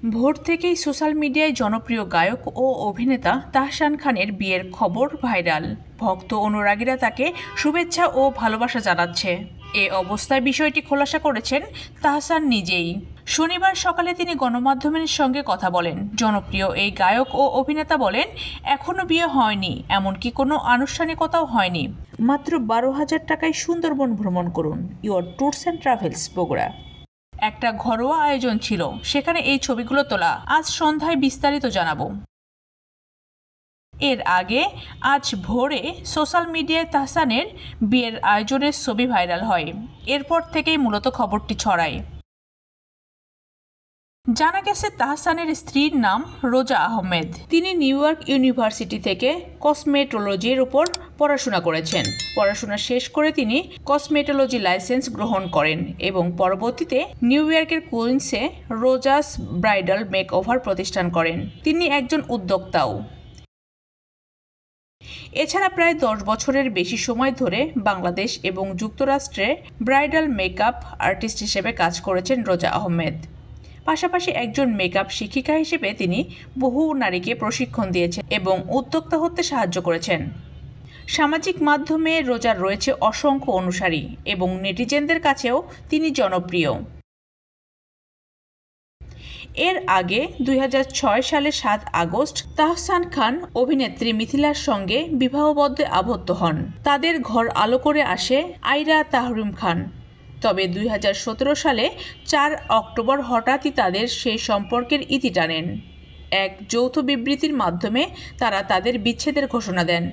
ভোর থেকেই সোশ্যাল মিডিয়ায় জনপ্রিয় গায়ক ও অভিনেতা তাহসান খানের বিয়ের খবর ভাইরাল। ভক্ত অনুরাগীরা তাকে শুভেচ্ছা ও ভালোবাসা জানাচ্ছে। এ অবস্থায় বিষয়টি খোলাসা করেছেন তাহসান নিজেই। শনিবার সকালে তিনি গণমাধ্যমের সঙ্গে কথা বলেন। জনপ্রিয় এই গায়ক ও অভিনেতা বলেন, এখনও বিয়ে হয়নি, এমনকি কোনো আনুষ্ঠানিকতাও হয়নি। মাত্র 12,000 টাকায় সুন্দরবন ভ্রমণ করুন। Your tours and travels, Bogura. একটা ঘরোয়া আয়োজন ছিল, সেখানে এই ছবিগুলো তোলা। আজ সন্ধ্যায় বিস্তারিত জানাবো। এর আগে আজ ভোরে সোশ্যাল মিডিয়ায় তাহসানের বিয়ের আয়োজনের ছবি ভাইরাল হয়। এরপর থেকেই মূলত খবরটি ছড়ায়। জানা গেছে তাহসানের স্ত্রীর নাম রোজা আহমেদ। তিনি নিউ ইয়র্ক ইউনিভার্সিটি থেকে কসমেটোলজির উপর পড়াশোনা করেছেন। পড়াশোনা শেষ করে তিনি কসমেটোলজি লাইসেন্স গ্রহণ করেন এবং পরবর্তীতে নিউ ইয়র্কের কুইন্সে রোজাস ব্রাইডাল মেকওভার প্রতিষ্ঠান করেন। তিনি একজন উদ্যোক্তাও। এছাড়া প্রায় 10 বছরের বেশি সময় ধরে বাংলাদেশ এবং যুক্তরাষ্ট্রে ব্রাইডাল মেকআপ আর্টিস্ট হিসেবে কাজ করেছেন রোজা আহমেদ। পাশাপাশি একজন মেকআপ শিক্ষিকা হিসেবে তিনি বহু নারীকে প্রশিক্ষণ দিয়েছেন এবং উদ্যোক্তা হতে সাহায্য করেছেন। সামাজিক মাধ্যমে রোজার রয়েছে অসংখ্য অনুসারী এবং নেটিজেনদের কাছেও তিনি জনপ্রিয়। এর আগে 2006 সালে 7 আগস্ট তাহসান খান অভিনেত্রী মিথিলার সঙ্গে বিবাহবদ্ধে আবদ্ধ হন। তাদের ঘর আলো করে আসে আইরা তাহরিম খান। তবে 2017 সালে 4 অক্টোবর হঠাৎই তাদের সেই সম্পর্কের ইতি টানেন। এক যৌথ বিবৃতির মাধ্যমে তারা তাদের বিচ্ছেদের ঘোষণা দেন।